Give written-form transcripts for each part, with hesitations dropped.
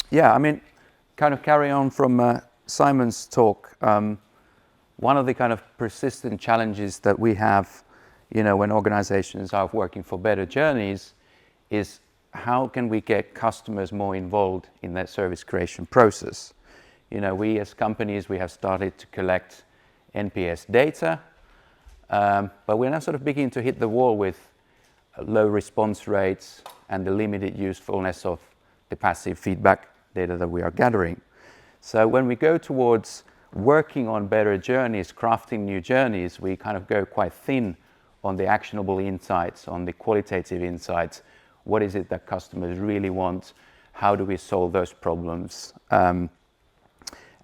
Yeah, I mean, kind of carry on from Simon's talk. One of the kind of persistent challenges that we have, when organizations are working for better journeys is how can we get customers more involved in that service creation process? We as companies, we have started to collect NPS data, but we're now sort of beginning to hit the wall with low response rates and the limited usefulness of the passive feedback data that we are gathering. So when we go towards working on better journeys, crafting new journeys, we kind of go quite thin on the actionable insights, on the qualitative insights. What is it that customers really want? How do we solve those problems? And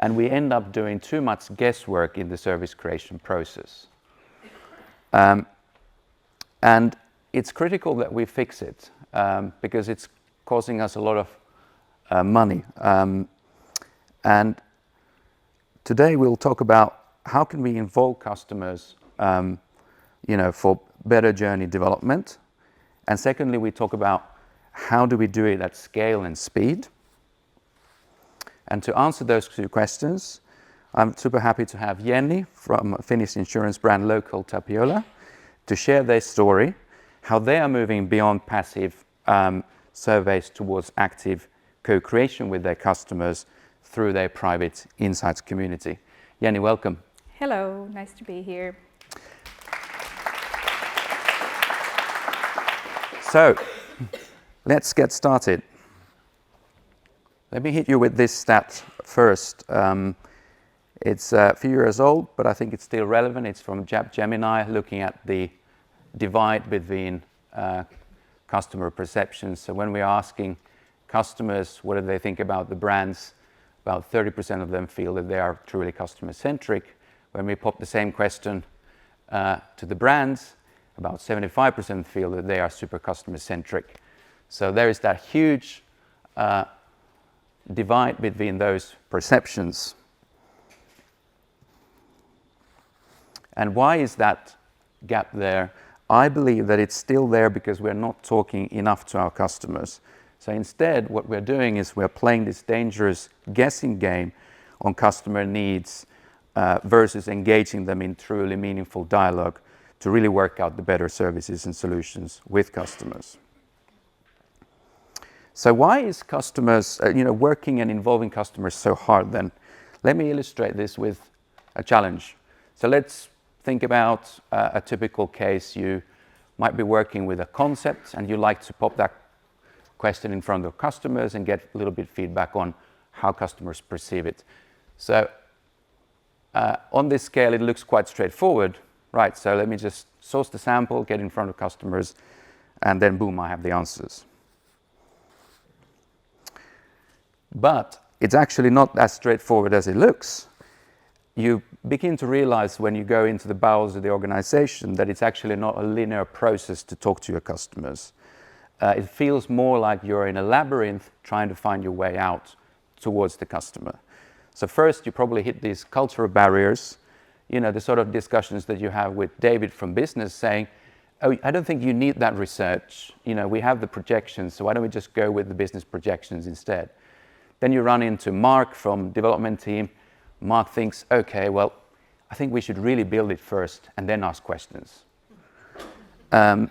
we end up doing too much guesswork in the service creation process. And it's critical that we fix it because it's causing us a lot of money. And today we'll talk about how can we involve customers, for better journey development. And secondly, we talk about how do we do it at scale and speed. And to answer those two questions, I'm super happy to have Jenny from Finnish insurance brand Local Tapiola to share their story, how they are moving beyond passive surveys towards active co-creation with their customers through their private insights community. Jenny, welcome. Hello, nice to be here. So, let's get started. Let me hit you with this stat first. It's a few years old, but I think it's still relevant. It's from Gemini, looking at the divide between customer perceptions. So when we're asking customers what do they think about the brands, about 30% of them feel that they are truly customer-centric. When we pop the same question to the brands, about 75% feel that they are super customer-centric. So there is that huge divide between those perceptions. And why is that gap there? I believe that it's still there because we're not talking enough to our customers. So instead, what we're doing is we're playing this dangerous guessing game on customer needs versus engaging them in truly meaningful dialogue to really work out the better services and solutions with customers. So why is customers, working and involving customers so hard then? Let me illustrate this with a challenge. So let's think about a typical case. You might be working with a concept and you like to pop that question in front of customers and get a little bit feedback on how customers perceive it. So on this scale, it looks quite straightforward, right? So let me just source the sample, get in front of customers, and then boom, I have the answers. But it's actually not as straightforward as it looks. You begin to realize when you go into the bowels of the organization that it's actually not a linear process to talk to your customers. It feels more like you're in a labyrinth trying to find your way out towards the customer. So first, you probably hit these cultural barriers, the sort of discussions that you have with David from business saying, oh, I don't think you need that research. We have the projections, so why don't we just go with the business projections instead? Then you run into Mark from development team. Mark thinks, okay, well, I think we should really build it first and then ask questions. And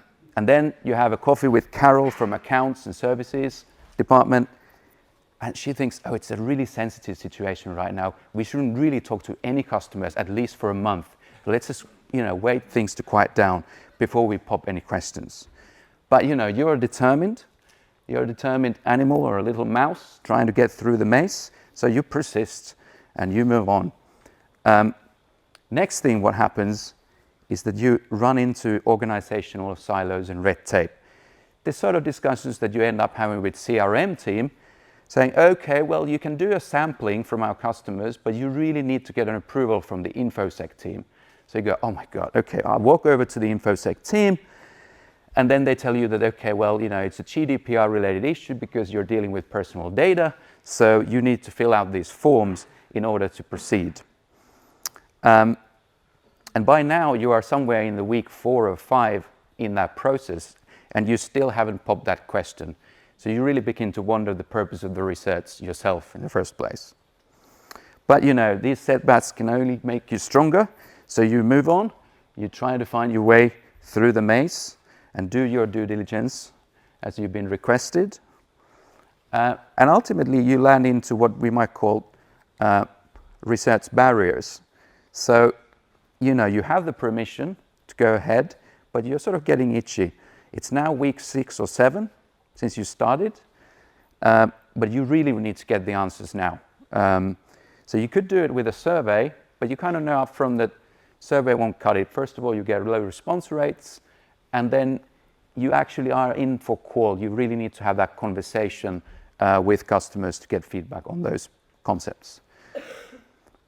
then you have a coffee with Carol from accounts and services department. And she thinks, oh, it's a really sensitive situation right now. We shouldn't really talk to any customers, at least for a month. Let's just, wait things to quiet down before we pop any questions. But, you're a determined animal or a little mouse trying to get through the maze. So you persist and you move on. Next thing, what happens is that you run into organizational silos and red tape. The sort of discussions that you end up having with CRM team, saying, okay, well, you can do a sampling from our customers, but you really need to get an approval from the InfoSec team. So you go, oh my God, okay, I'll walk over to the InfoSec team, and then they tell you that, okay, well, it's a GDPR related issue because you're dealing with personal data, so you need to fill out these forms in order to proceed. And by now, you are somewhere in the week 4 or 5 in that process, and you still haven't popped that question. So you really begin to wonder the purpose of the research yourself in the first place. But these setbacks can only make you stronger. So you move on, you try to find your way through the maze and do your due diligence as you've been requested. And ultimately you land into what we might call research barriers. So, you have the permission to go ahead, but you're sort of getting itchy. It's now week 6 or 7 since you started, but you really need to get the answers now. So you could do it with a survey, but you kind of know up front that survey won't cut it. First of all, you get low response rates, and then you actually are in for call. You really need to have that conversation with customers to get feedback on those concepts.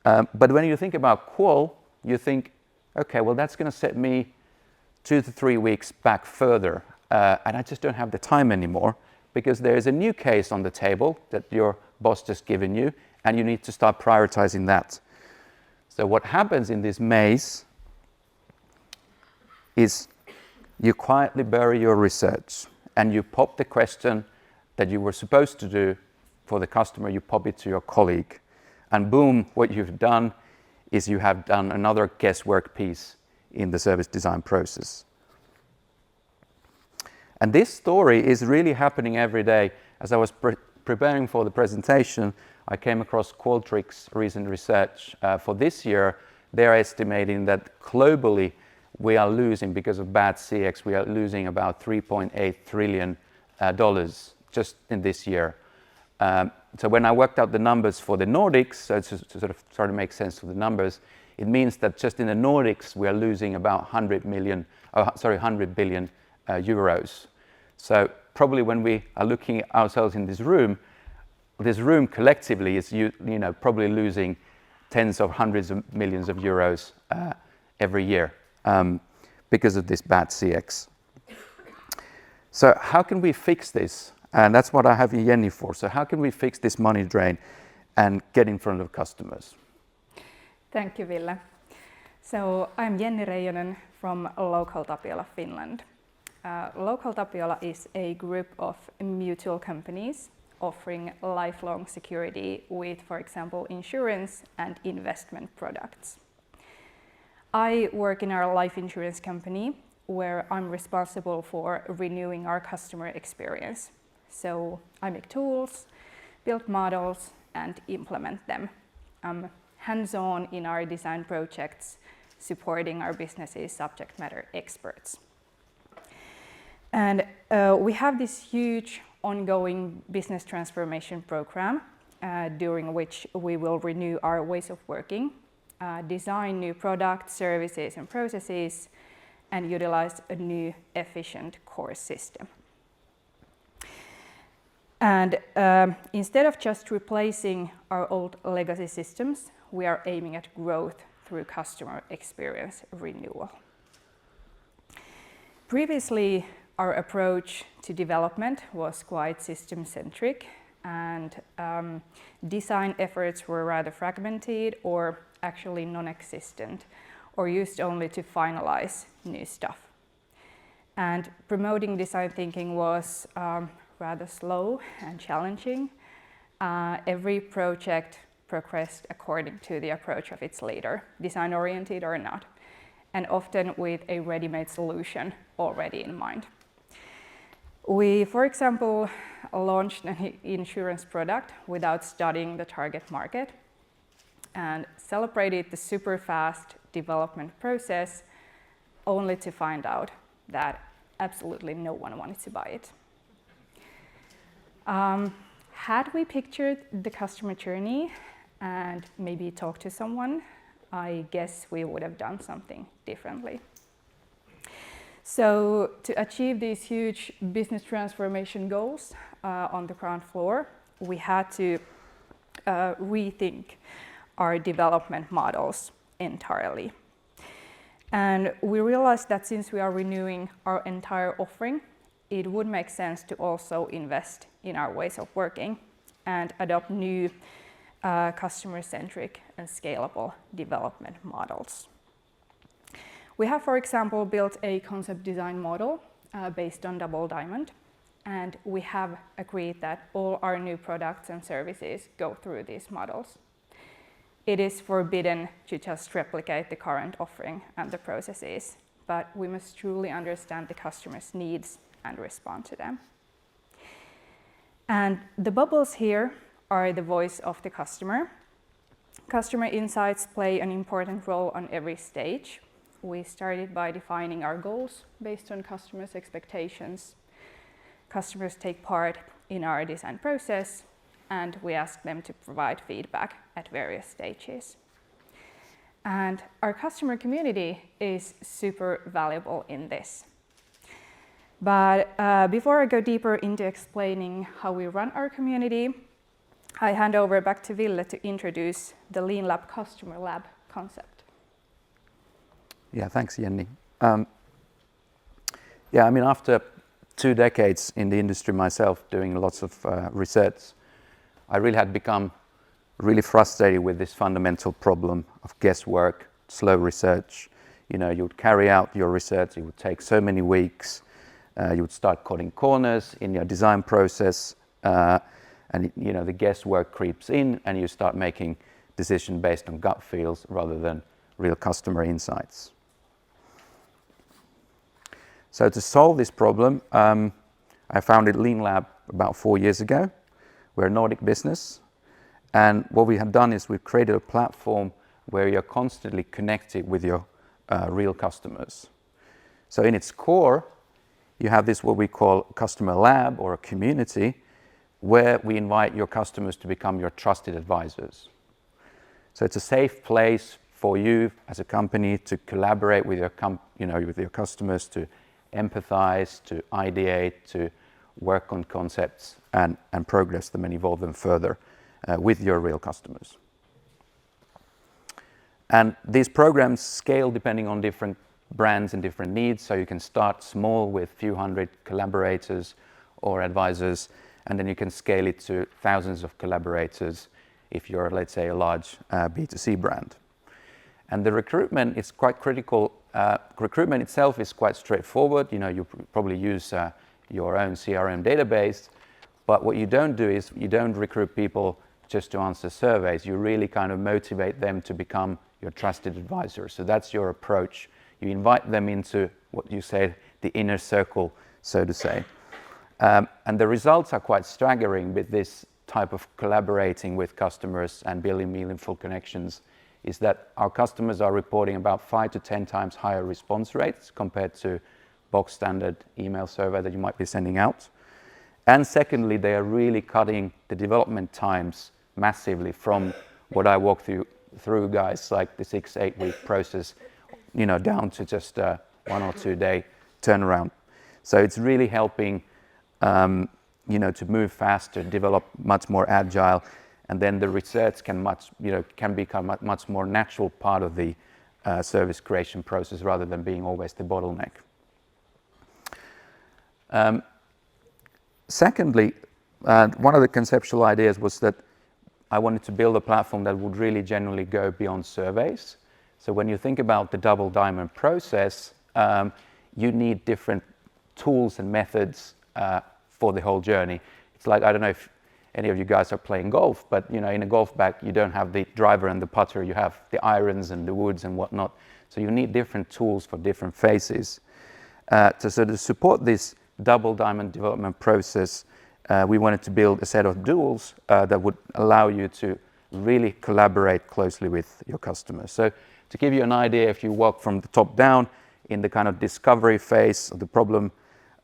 But when you think about qual, you think, okay, well, that's going to set me 2 to 3 weeks back further. And I just don't have the time anymore because there is a new case on the table that your boss just given you, and you need to start prioritizing that. So what happens in this maze is you quietly bury your research and you pop the question that you were supposed to do for the customer, you pop it to your colleague. And boom, what you've done is you have done another guesswork piece in the service design process. And this story is really happening every day. As I was preparing for the presentation, I came across Qualtrics' recent research for this year. They're estimating that globally we are losing, because of bad CX, we are losing about $3.8 trillion just in this year. So when I worked out the numbers for the Nordics, so it's just to sort of make sense of the numbers, it means that just in the Nordics we are losing about 100 billion euros. So probably when we are looking at ourselves in this room collectively is probably losing tens of hundreds of millions of euros every year because of this bad CX. So how can we fix this? And that's what I have Jenny for. So how can we fix this money drain and get in front of customers? Thank you, Ville. So I'm Jenny Reijonen from Local Tapiola, Finland. Local Tapiola is a group of mutual companies offering lifelong security with, for example, insurance and investment products. I work in our life insurance company where I'm responsible for renewing our customer experience. So I make tools, build models, and implement them. I'm hands-on in our design projects, supporting our business's subject matter experts. And we have this huge ongoing business transformation program during which we will renew our ways of working, design new products, services, and processes, and utilize a new efficient core system. And instead of just replacing our old legacy systems, we are aiming at growth through customer experience renewal. Previously, our approach to development was quite system-centric, and design efforts were rather fragmented or actually non-existent, or used only to finalize new stuff. And promoting design thinking was rather slow and challenging. Every project progressed according to the approach of its leader, design-oriented or not, and often with a ready-made solution already in mind. We, for example, launched an insurance product without studying the target market and celebrated the super fast development process only to find out that absolutely no one wanted to buy it. Had we pictured the customer journey and maybe talked to someone, I guess we would have done something differently. So to achieve these huge business transformation goals on the ground floor, we had to rethink our development models entirely. And we realized that since we are renewing our entire offering, it would make sense to also invest in our ways of working and adopt new customer-centric and scalable development models. We have, for example, built a concept design model based on Double Diamond. and we have agreed that all our new products and services go through these models. It is forbidden to just replicate the current offering and the processes, but we must truly understand the customer's needs and respond to them. And the bubbles here are the voice of the customer. Customer insights play an important role on every stage. We started by defining our goals based on customers' expectations. Customers take part in our design process, and we ask them to provide feedback at various stages. And our customer community is super valuable in this. But before I go deeper into explaining how we run our community, I hand over back to Ville to introduce the Lean Lab Customer Lab concept. Yeah, thanks, Jenny. After 2 decades in the industry myself, doing lots of research, I really had become really frustrated with this fundamental problem of guesswork, slow research. You would carry out your research, it would take so many weeks. You would start cutting corners in your design process, and the guesswork creeps in, and you start making decisions based on gut feels rather than real customer insights. So to solve this problem, I founded Lean Lab about 4 years ago. We're a Nordic business, and what we have done is we've created a platform where you're constantly connected with your real customers. So in its core, you have this what we call customer lab or a community where we invite your customers to become your trusted advisors. So it's a safe place for you as a company to collaborate with your customers, to empathize, to ideate, to work on concepts and progress them and evolve them further with your real customers. And these programs scale depending on different brands and different needs. So you can start small with a few hundred collaborators or advisors, and then you can scale it to thousands of collaborators if you're, let's say, a large B2C brand. And the recruitment is quite critical. Recruitment itself is quite straightforward. You probably use your own CRM database, but what you don't do is you don't recruit people just to answer surveys. You really kind of motivate them to become your trusted advisor. So that's your approach. You invite them into what you said, the inner circle, so to say. And the results are quite staggering with this type of collaborating with customers and building meaningful connections, is that our customers are reporting about 5 to 10 times higher response rates compared to box standard email survey that you might be sending out. And secondly, they are really cutting the development times massively from what I walk through guys, like the 6-8 week process, down to just 1 or 2 day turnaround. So it's really helping to move faster, develop much more agile, and then the research can become a much more natural part of the service creation process rather than being always the bottleneck. Secondly, one of the conceptual ideas was that I wanted to build a platform that would really genuinely go beyond surveys. So when you think about the double diamond process, you need different tools and methods for the whole journey. It's like, I don't know if any of you guys are playing golf, but in a golf bag, you don't have the driver and the putter, you have the irons and the woods and whatnot. So you need different tools for different phases. So to support this double diamond development process, we wanted to build a set of tools that would allow you to really collaborate closely with your customers. So to give you an idea, if you walk from the top down in the kind of discovery phase of the problem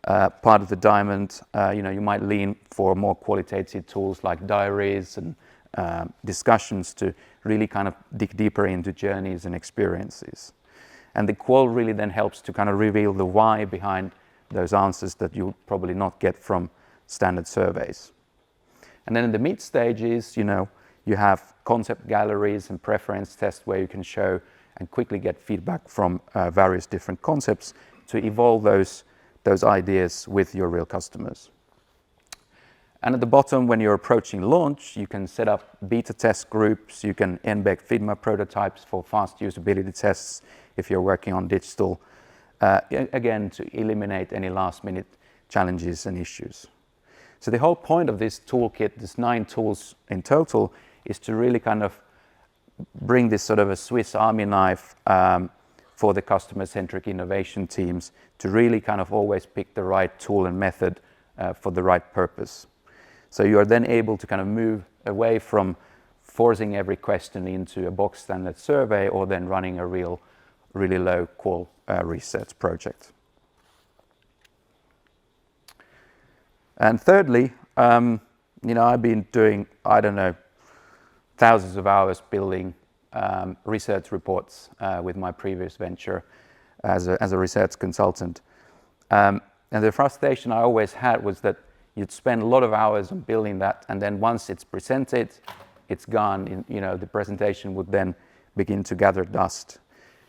part of the diamond, you might lean for more qualitative tools like diaries and discussions to really kind of dig deeper into journeys and experiences. And the qual really then helps to kind of reveal the why behind those answers that you'll probably not get from standard surveys. And then in the mid stages, you have concept galleries and preference tests where you can show and quickly get feedback from various different concepts to evolve those ideas with your real customers. And at the bottom, when you're approaching launch, you can set up beta test groups, you can embed Figma prototypes for fast usability tests if you're working on digital, again, to eliminate any last minute challenges and issues. So the whole point of this toolkit, this 9 tools in total, is to really kind of bring this sort of a Swiss Army knife for the customer-centric innovation teams to really kind of always pick the right tool and method for the right purpose. So you are then able to kind of move away from forcing every question into a box standard survey or then running a really low qual research project. And thirdly, I've been doing, thousands of hours building research reports with my previous venture as a research consultant. And the frustration I always had was that you'd spend a lot of hours on building that, and then once it's presented, it's gone. The presentation would then begin to gather dust.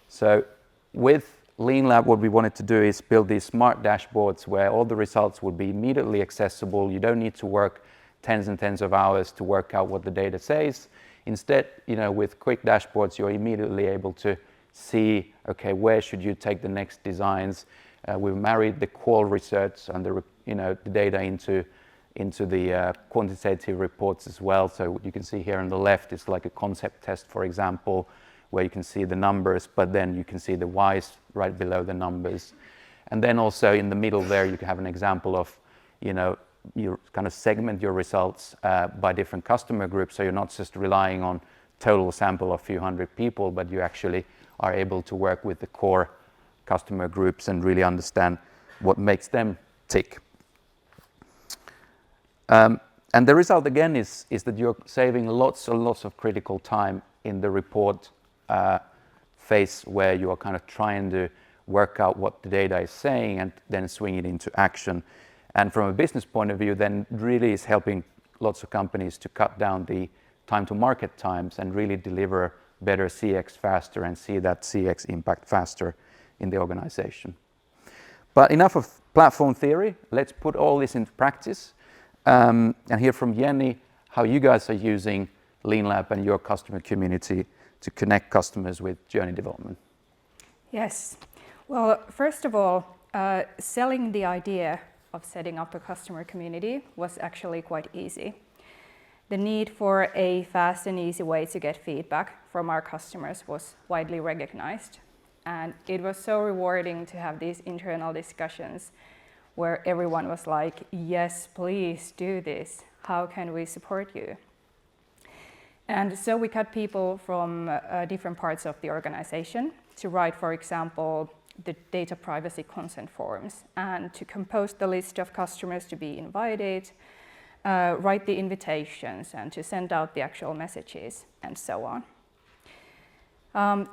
So with Lean Lab, what we wanted to do is build these smart dashboards where all the results would be immediately accessible. You don't need to work tens and tens of hours to work out what the data says. Instead, with quick dashboards, you're immediately able to see, okay, where should you take the next designs? We've married the qual research and the data into the quantitative reports as well. So you can see here on the left, it's like a concept test, for example, where you can see the numbers, but then you can see the whys right below the numbers. And then also in the middle there, you can have an example of, you kind of segment your results by different customer groups. So you're not just relying on total sample of a few hundred people, but you actually are able to work with the core customer groups and really understand what makes them tick. And the result again is that you're saving lots and lots of critical time in the report phase where you are kind of trying to work out what the data is saying and then swing it into action. And from a business point of view, then really is helping lots of companies to cut down the time to market times and really deliver better CX faster and see that CX impact faster in the organization. But enough of platform theory. Let's put all this into practice and hear from Jenny how you guys are using Lean Lab and your customer community to connect customers with journey development. Yes. Well, first of all, selling the idea of setting up a customer community was actually quite easy. The need for a fast and easy way to get feedback from our customers was widely recognized. And it was so rewarding to have these internal discussions where everyone was like, yes, please do this. How can we support you? And so we got people from different parts of the organization to write, for example, the data privacy consent forms and to compose the list of customers to be invited, write the invitations and to send out the actual messages and so on.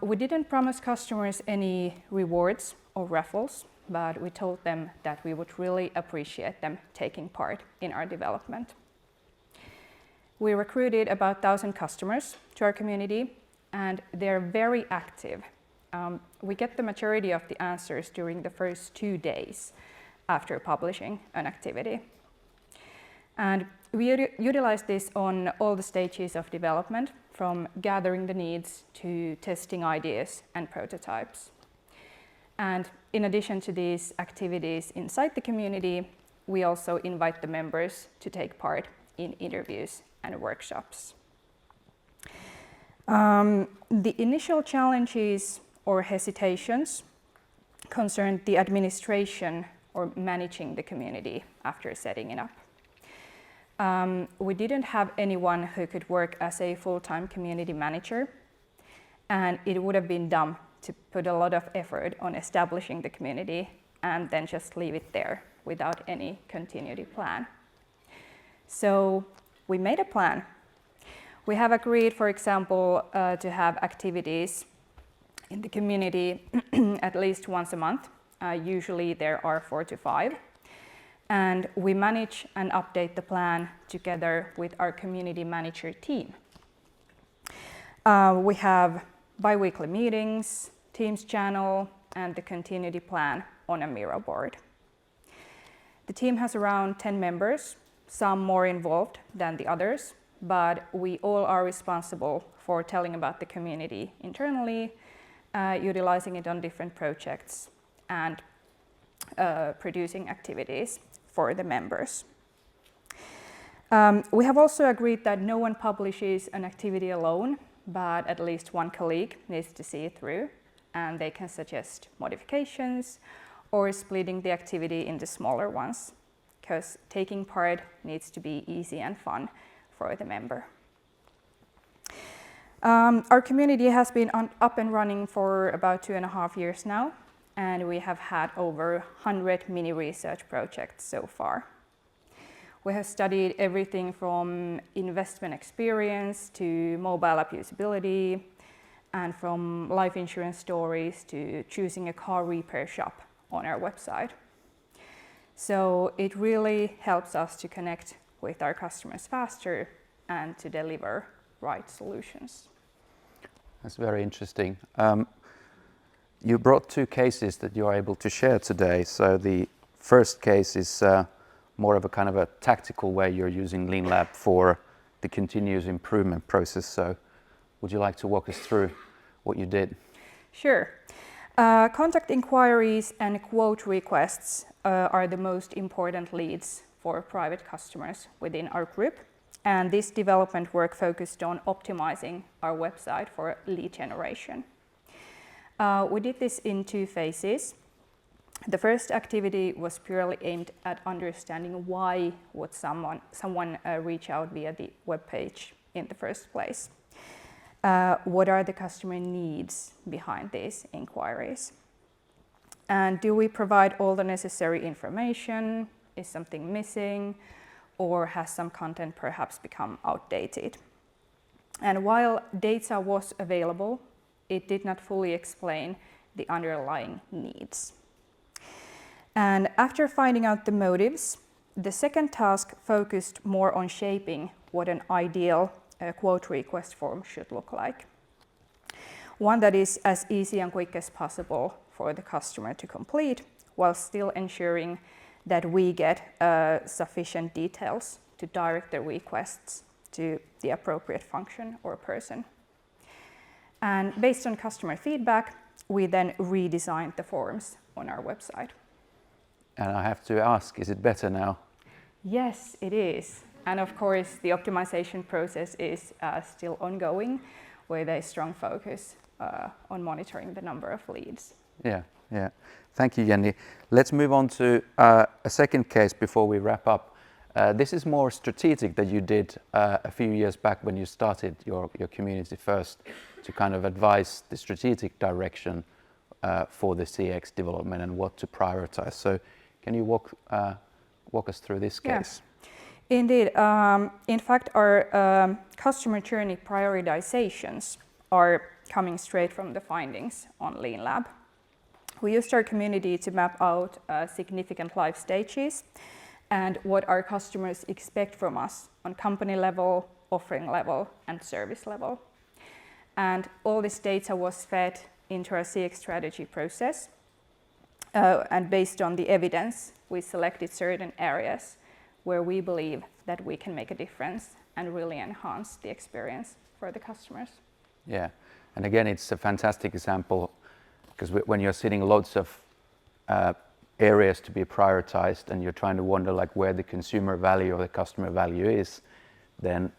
We didn't promise customers any rewards or raffles, but we told them that we would really appreciate them taking part in our development. We recruited about 1,000 customers to our community, and they're very active. We get the majority of the answers during the first 2 days after publishing an activity. And we utilize this on all the stages of development, from gathering the needs to testing ideas and prototypes. And in addition to these activities inside the community, we also invite the members to take part in interviews and workshops. The initial challenges or hesitations concerned the administration or managing the community after setting it up. We didn't have anyone who could work as a full-time community manager, and it would have been dumb to put a lot of effort on establishing the community and then just leave it there without any continuity plan. So we made a plan. We have agreed, for example, to have activities in the community at least once a month. Usually there are 4 to 5. And we manage and update the plan together with our community manager team. We have bi-weekly meetings, Teams channel, and the continuity plan on a Miro board. The team has around 10 members, some more involved than the others, but we all are responsible for telling about the community internally, utilizing it on different projects, and producing activities for the members. We have also agreed that no one publishes an activity alone, but at least one colleague needs to see it through, and they can suggest modifications or splitting the activity into smaller ones, because taking part needs to be easy and fun for the member. Our community has been up and running for about 2.5 years now, and we have had over 100 mini research projects so far. We have studied everything from investment experience to mobile app usability, and from life insurance stories to choosing a car repair shop on our website. So it really helps us to connect with our customers faster and to deliver right solutions. That's very interesting. You brought 2 cases that you are able to share today. So the first case is more of a kind of a tactical way you're using Lean Lab for the continuous improvement process. So would you like to walk us through what you did? Sure. Contact inquiries and quote requests are the most important leads for private customers within our group. And this development work focused on optimizing our website for lead generation. We did this in 2 phases. The first activity was purely aimed at understanding why would someone reach out via the web page in the first place. What are the customer needs behind these inquiries? And do we provide all the necessary information? Is something missing? Or has some content perhaps become outdated? And while data was available, it did not fully explain the underlying needs. And after finding out the motives, the second task focused more on shaping what an ideal quote request form should look like. One that is as easy and quick as possible for the customer to complete, while still ensuring that we get sufficient details to direct the requests to the appropriate function or person. And based on customer feedback, we then redesigned the forms on our website. And I have to ask, is it better now? Yes, it is. And of course, the optimization process is still ongoing with a strong focus on monitoring the number of leads. Yeah. Thank you, Jenny. Let's move on to a second case before we wrap up. This is more strategic that you did a few years back when you started your community first to kind of advise the strategic direction for the CX development and what to prioritize. So can you walk us through this case? Yeah. Indeed. In fact, our customer journey prioritizations are coming straight from the findings on Lean Lab. We used our community to map out significant life stages and what our customers expect from us on company level, offering level, and service level. And all this data was fed into our CX strategy process. And based on the evidence, we selected certain areas where we believe that we can make a difference and really enhance the experience for the customers. Yeah, and again, it's a fantastic example because when you're seeing lots of areas to be prioritized and you're trying to wonder like where the consumer value or the customer value is, then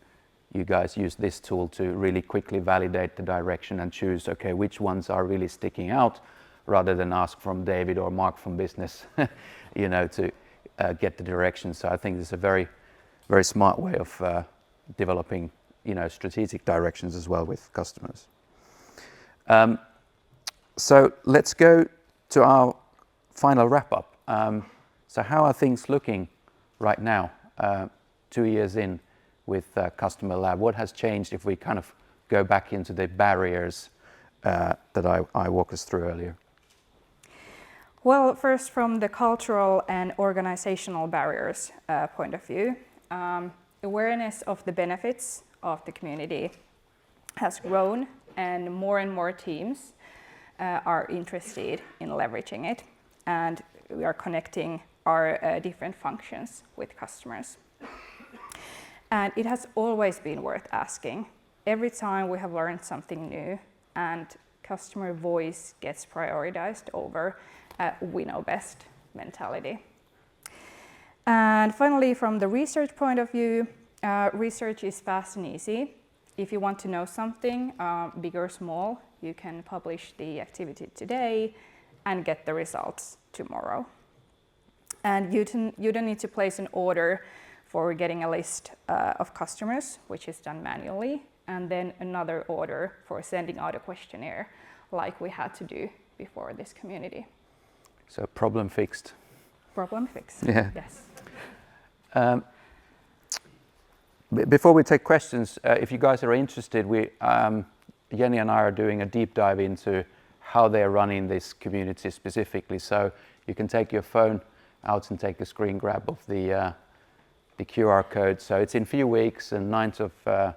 you guys use this tool to really quickly validate the direction and choose, okay, which ones are really sticking out rather than ask from David or Mark from business, to get the direction. So I think it's a very, very smart way of developing, strategic directions as well with customers. So let's go to our final wrap-up. So how are things looking right now, 2 years in with Customer Lab? What has changed if we kind of go back into the barriers that I walked us through earlier? Well, first from the cultural and organizational barriers point of view, awareness of the benefits of the community has grown and more teams are interested in leveraging it, and we are connecting our different functions with customers. And it has always been worth asking. Every time we have learned something new and customer voice gets prioritized over we know best mentality. And finally, from the research point of view, research is fast and easy. If you want to know something, big or small, you can publish the activity today and get the results tomorrow. And you don't need to place an order for getting a list of customers, which is done manually, and then another order for sending out a questionnaire, like we had to do before this community. So problem fixed. Problem fixed. Yeah. Yes. Before we take questions, if you guys are interested, Jenny and I are doing a deep dive into how they're running this community specifically. So you can take your phone out and take a screen grab of the QR code. So it's in a few weeks, and 9th of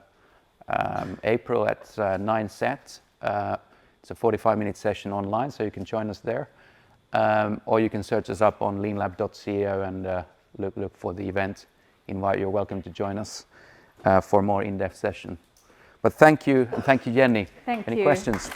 April at 9 set. It's a 45-minute session online, so you can join us there. Or you can search us up on leanlab.co and look for the event. You're welcome to join us for a more in-depth session. But thank you, and thank you, Jenny. Thank you. Any questions?